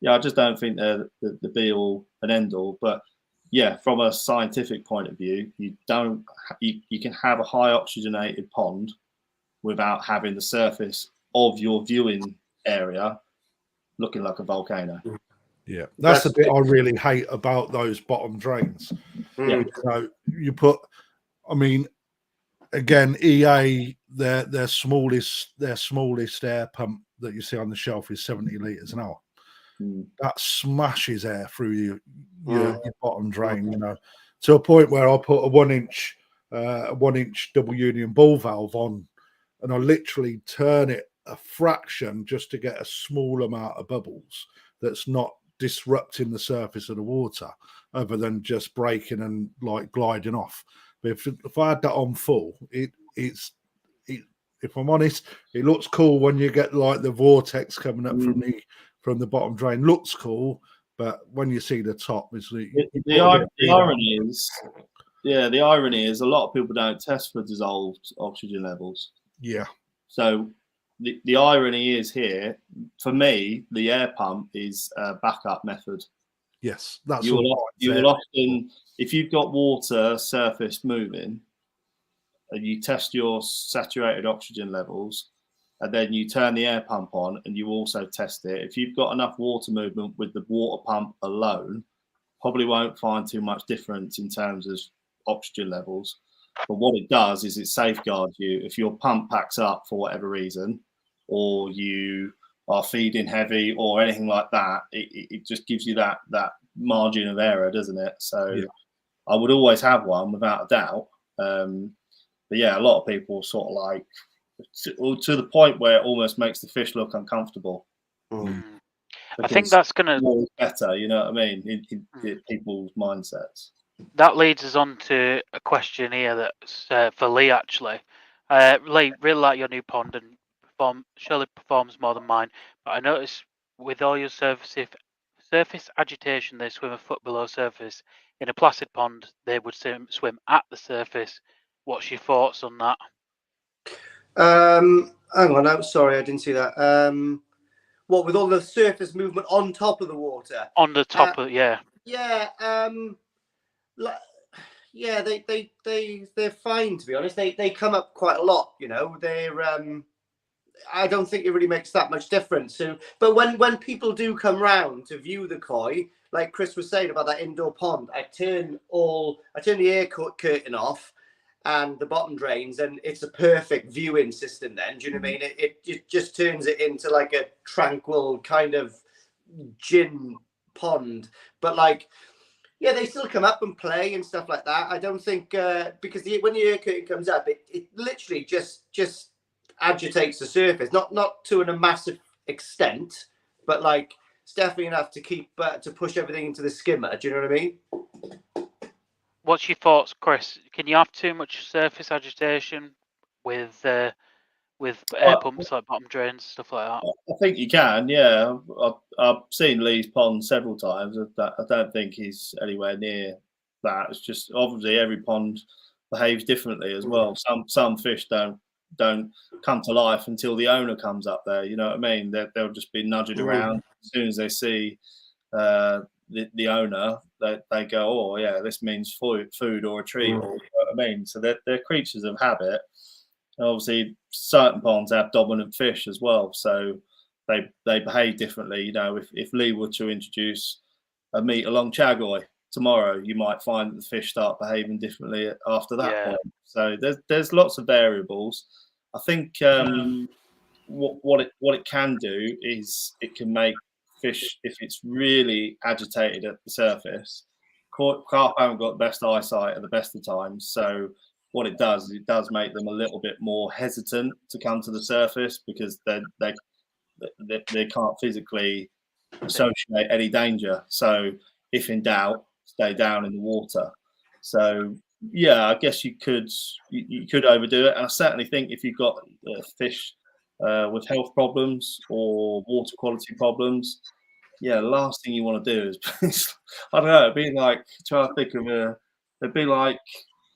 A: yeah, I just don't think they're the be all and end all. But yeah, from a scientific point of view, you can have a high oxygenated pond without having the surface of your viewing area looking like a volcano.
D: Yeah, that's the bit I really hate about those bottom drains. So you put, I mean, again, EA, their smallest air pump that you see on the shelf is 70 litres an hour. That smashes air through your bottom drain, you know, to a point where I put a 1 inch double union ball valve on, and I literally turn it a fraction just to get a small amount of bubbles that's not disrupting the surface of the water, other than just breaking and like gliding off. But if I had that on full, if I'm honest, it looks cool when you get like the vortex coming up from the bottom drain. Looks cool, but when you see the top, it's
A: the irony is, the irony is a lot of people don't test for dissolved oxygen levels.
D: Yeah. So
A: the irony is here, for me, the air pump is a backup method.
D: Yes, that's
A: you will often, if you've got water surface moving, and you test your saturated oxygen levels, and then you turn the air pump on and you also test it. If you've got enough water movement with the water pump alone, probably won't find too much difference in terms of oxygen levels. But what it does is it safeguards you. If your pump packs up for whatever reason, or you are feeding heavy or anything like that, it just gives you that margin of error, doesn't it? So I would always have one without a doubt. But yeah, a lot of people sort of like to the point where it almost makes the fish look uncomfortable.
C: I think that's going to
A: better, you know what I mean, in people's mindsets.
C: That leads us on to a question here that's for Lee, actually. Lee, really like your new pond, and surely performs more than mine. But I noticed with all your surface surface agitation, they swim a foot below surface. In a placid pond, they would swim at the surface. What's your thoughts on that?
B: Hang on, I'm sorry, I didn't see that. What, with all the surface movement on top of the water?
C: On the top of, yeah.
B: Yeah, yeah, they're fine, to be honest. They come up quite a lot, you know. They're I don't think it really makes that much difference. So, but when people do come round to view the koi, like Chris was saying about that indoor pond, I turn the air curtain off and the bottom drains, and it's a perfect viewing system then. Do you know what I mean? It just turns it into like a tranquil kind of gin pond. But like, yeah, they still come up and play and stuff like that. I don't think because when the air curtain comes up, it literally just agitates the surface, not to a massive extent, but like it's definitely enough to keep to push everything into the skimmer. Do you know what I mean?
C: What's your thoughts, Chris? Can you have too much surface agitation with air pumps, like bottom drains, stuff like that?
A: I think you can, yeah. I've seen Lee's pond several times. I don't think he's anywhere near that. It's just obviously every pond behaves differently as well. Some fish don't come to life until the owner comes up there. You know what I mean? They'll just be nudging around. As soon as they see the owner, they go, oh yeah, this means food or a treat. Or, you know what I mean? So they're creatures of habit. And obviously, certain ponds have dominant fish as well, so they behave differently. You know, if Lee were to introduce a meter-long chagoi tomorrow, you might find that the fish start behaving differently after that point. So there's lots of variables. I think what it can do is it can make fish, if it's really agitated at the surface. Carp haven't got the best eyesight at the best of times, so what it does is it does make them a little bit more hesitant to come to the surface because they can't physically associate any danger. So if in doubt, stay down in the water. So yeah, I guess you could overdo it, and I certainly think if you've got fish with health problems or water quality problems, yeah, the last thing you want to do is I don't know, it'd be like trying to think of it'd be like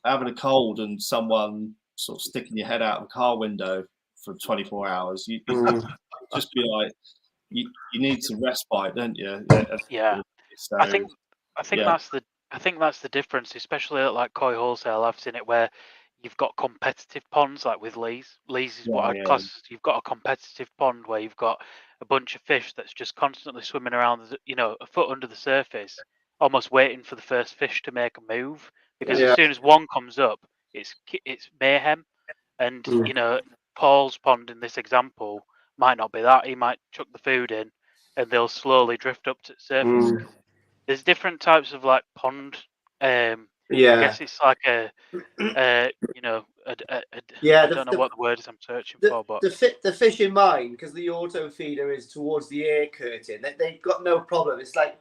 A: having a cold and someone sort of sticking your head out of a car window for 24 hours. You just be like, you need some respite, don't you?
C: Yeah.
A: So,
C: I think that's the difference, especially at like Koi Wholesale. I've seen it where you've got competitive ponds, like with Lee's. Lee's is what I'd class as you've got a competitive pond where you've got a bunch of fish that's just constantly swimming around, you know, a foot under the surface, almost waiting for the first fish to make a move. Because as soon as one comes up, it's mayhem. And you know, Paul's pond in this example might not be that. He might chuck the food in, and they'll slowly drift up to the surface. There's different types of like pond. I guess it's like a you know, I don't know what the word is I'm searching for, but
B: the fish in mine, because the auto feeder is towards the air curtain, they've got no problem. It's like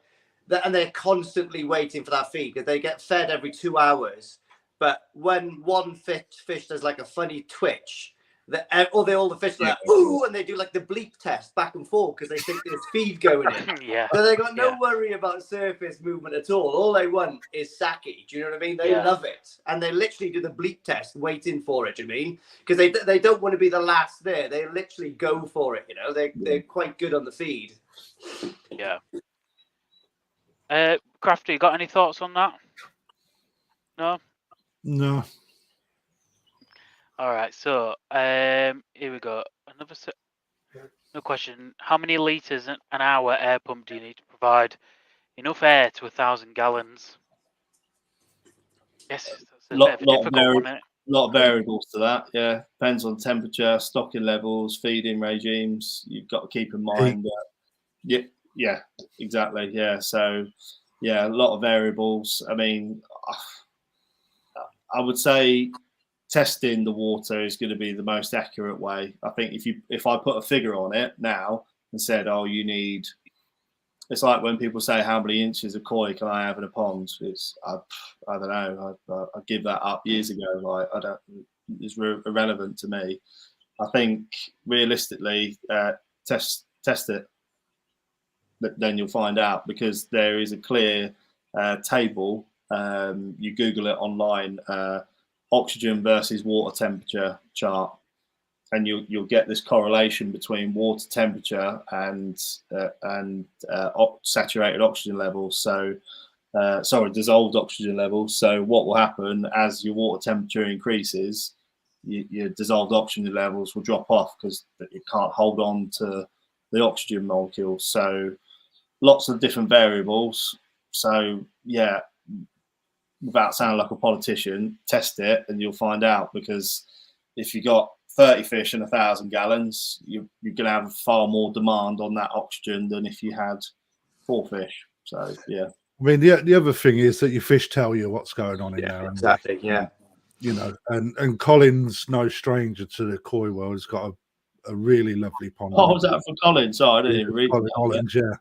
B: that, and they're constantly waiting for that feed because they get fed every 2 hours. But when one fish does like a funny twitch, all the fish are like, ooh, and they do like the bleep test back and forth because they think there's feed going in. So they got no worry about surface movement at all they want is sake. Do you know what I mean? They love it, and they literally do the bleep test waiting for it. Do you mean? Because they don't want to be the last there. They literally go for it. You know, they're quite good on the feed.
C: Krafty, you got any thoughts on that?
D: No.
C: All right, so here we go. Another question: how many liters an hour air pump do you need to provide enough air to 1,000 gallons? Yes, that's a bit of a difficult one, isn't it?
A: Lot of variables to that. Yeah, depends on temperature, stocking levels, feeding regimes. You've got to keep in mind. Yeah, exactly. Yeah, so yeah, a lot of variables. I mean, I would say testing the water is going to be the most accurate way. I think if I put a figure on it now and said, oh, you need, it's like when people say how many inches of koi can I have in a pond? I don't know. I give that up years ago. Like it's irrelevant to me. I think realistically, test it. then you'll find out, because there is a clear table. You Google it online, oxygen versus water temperature chart, and you'll get this correlation between water temperature and saturated oxygen levels. So, dissolved oxygen levels. So what will happen as your water temperature increases, your dissolved oxygen levels will drop off because it can't hold on to the oxygen molecules. So lots of different variables. So yeah, without sounding like a politician, test it and you'll find out, because if you got 30 fish in 1,000 gallons, you're going to have far more demand on that oxygen than if you had 4 fish. So yeah.
D: I mean, the other thing is that your fish tell you what's going on in there.
B: Exactly. Yeah.
D: You know, and Colin's no stranger to the koi world. He's got a really lovely pond.
A: Oh, was that for Colin? Sorry, I didn't even read
D: Colin Holland, yeah.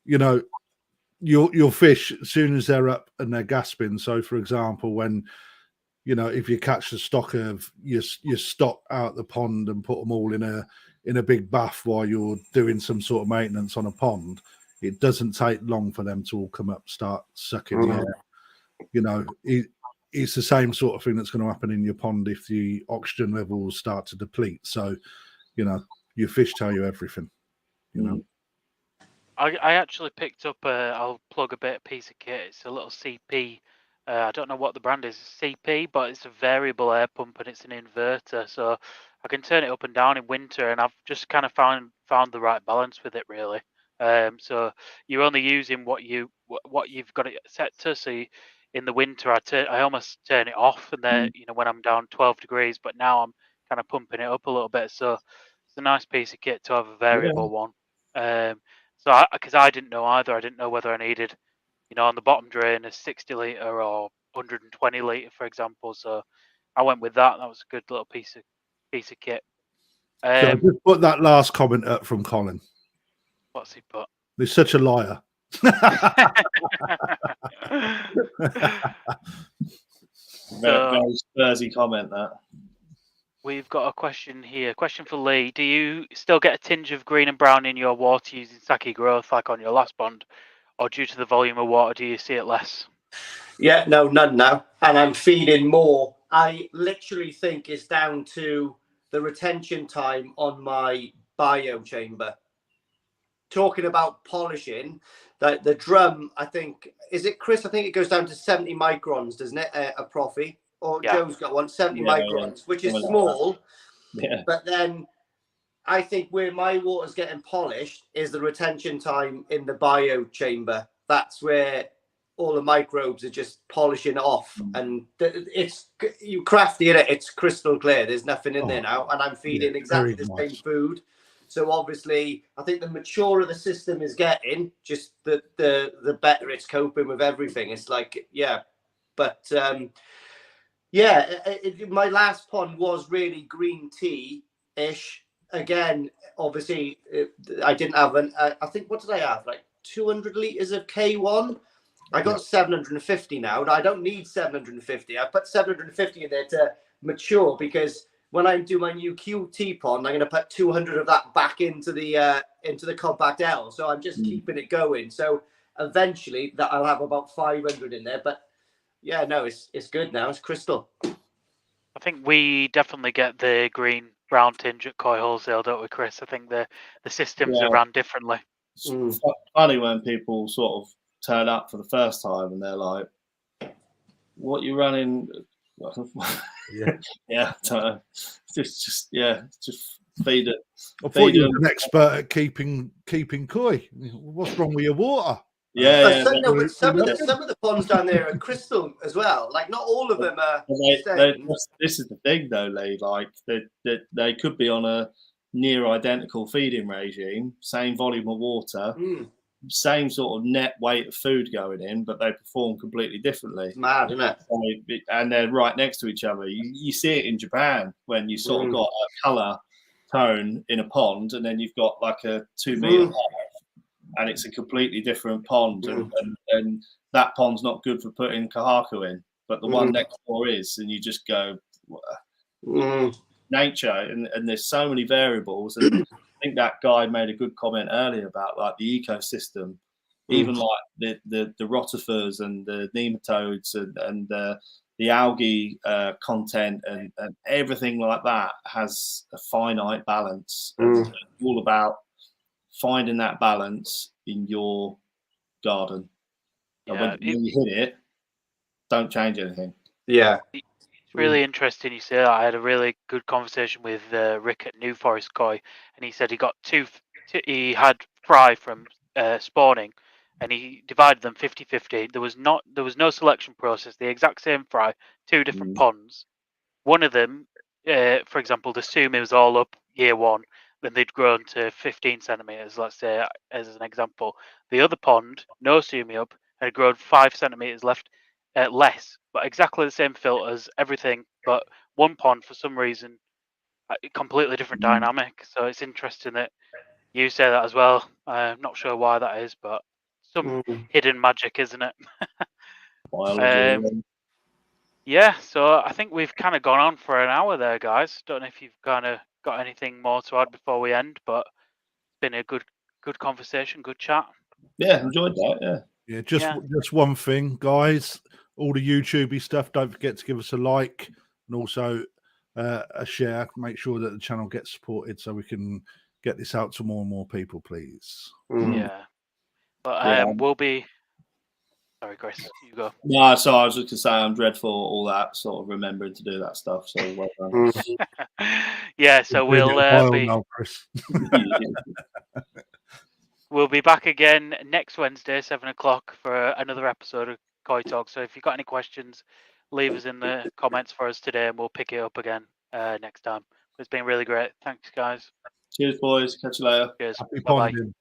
D: You know, your fish, as soon as they're up and they're gasping. So, for example, when, you know, if you catch the stock of your stock out the pond and put them all in a big bath while you're doing some sort of maintenance on a pond, it doesn't take long for them to all come up, start sucking the air. You know, it's the same sort of thing that's going to happen in your pond if the oxygen levels start to deplete. So, you know, your fish tell you everything, you know.
C: I actually picked up I'll plug a piece of kit. It's a little CP. I don't know what the brand is, CP, but it's a variable air pump and it's an inverter. So I can turn it up and down in winter, and I've just kind of found the right balance with it, really. So you're only using what you've got it set to. So in the winter, I almost turn it off, and then you know, when I'm down 12 degrees. But now I'm kind of pumping it up a little bit. So it's a nice piece of kit to have a variable one. So because I didn't know either, I didn't know whether I needed, you know, on the bottom drain a 60 litre or 120 litre, for example. So I went with that. That was a good little piece of kit.
D: So I just put that last comment up from Colin.
C: What's he put?
D: He's such a liar.
A: Very Spursy comment, that.
C: We've got a question here. Question for Lee. Do you still get a tinge of green and brown in your water using sake growth like on your last pond? Or due to the volume of water, do you see it less?
B: Yeah, no, none now. And I'm feeding more. I literally think it's down to the retention time on my bio chamber. Talking about polishing, the drum, I think, is it Chris? I think it goes down to 70 microns, doesn't it? A Profi. Or yeah. Joe's got one, 70 microns, which is small.
A: Yeah.
B: But then I think where my water's getting polished is the retention time in the bio chamber. That's where all the microbes are just polishing off. And it's Krafty in it. It's crystal clear. There's nothing in there now. And I'm feeding exactly the same food. So obviously, I think the maturer the system is getting, just the better it's coping with everything. It's like, yeah. But my last pond was really green tea-ish. Again, obviously, I didn't have I think, what did I have? Like 200 litres of K1. I got 750 now. I don't need 750. I put 750 in there to mature, because when I do my new QT pond, I'm going to put 200 of that back into the compact L. So I'm just keeping it going. So eventually that I'll have about 500 in there. But yeah, no, it's good now. It's crystal.
C: I think we definitely get the green brown tinge at Koi Wholesale, don't we, Chris? I think the systems are run differently.
A: It's funny when people sort of turn up for the first time and they're like, "What you running?" Yeah, just feed it.
D: I thought you were an expert at keeping koi. What's wrong with your water?
B: But some of the ponds down there are crystal as well. Like, not all of them are.
A: This is the thing, though, Lee. Like, they could be on a near identical feeding regime, same volume of water, same sort of net weight of food going in, but they perform completely differently.
B: It's mad, isn't it?
A: And they're right next to each other. You see it in Japan when you sort of got a colour tone in a pond, and then you've got like a 2 metre and it's a completely different pond, and that pond's not good for putting kahaku in, but the one next door is, and you just go, nature, and there's so many variables. And think that guy made a good comment earlier about like the ecosystem, even like the rotifers and the nematodes and the algae content and everything like that has a finite balance. It's all about finding that balance in your garden. And when you hit it, don't change anything.
B: Yeah.
C: It's really interesting you say that. I had a really good conversation with Rick at New Forest Koi, and he said he got he had fry from spawning, and he divided them 50-50. There was no selection process. The exact same fry, 2 different ponds. One of them, for example, the sumi was all up year 1. Then they'd grown to 15 centimeters, let's say, as an example. The other pond, no sumi up, had grown 5 centimeters less, but exactly the same filters, everything. But one pond, for some reason, completely different dynamic. So it's interesting that you say that as well. I'm not sure why that is, but some hidden magic, isn't it?
A: Biology.
C: Yeah, so I think we've kind of gone on for an hour there, guys. Don't know if you've kind of got anything more to add before we end, but it's been a good conversation, good chat.
A: Yeah, enjoyed that.
D: Yeah, just one thing, guys. All the YouTubey stuff. Don't forget to give us a like and also a share. Make sure that the channel gets supported so we can get this out to more and more people, please.
C: Yeah, but we'll be. Sorry, Chris, you go.
A: No, so I was just gonna say I'm dreadful at all that sort of remembering to do that stuff. So well done.
C: Yeah, so we'll be.
D: Now, Chris.
C: We'll be back again next Wednesday, 7 o'clock, for another episode of Koi Talk. So if you've got any questions, leave us in the comments for us today, and we'll pick it up again next time. It's been really great. Thanks, guys.
A: Cheers, boys. Catch you later.
C: Cheers.
D: Happy
C: Bye-bye.
D: ponding.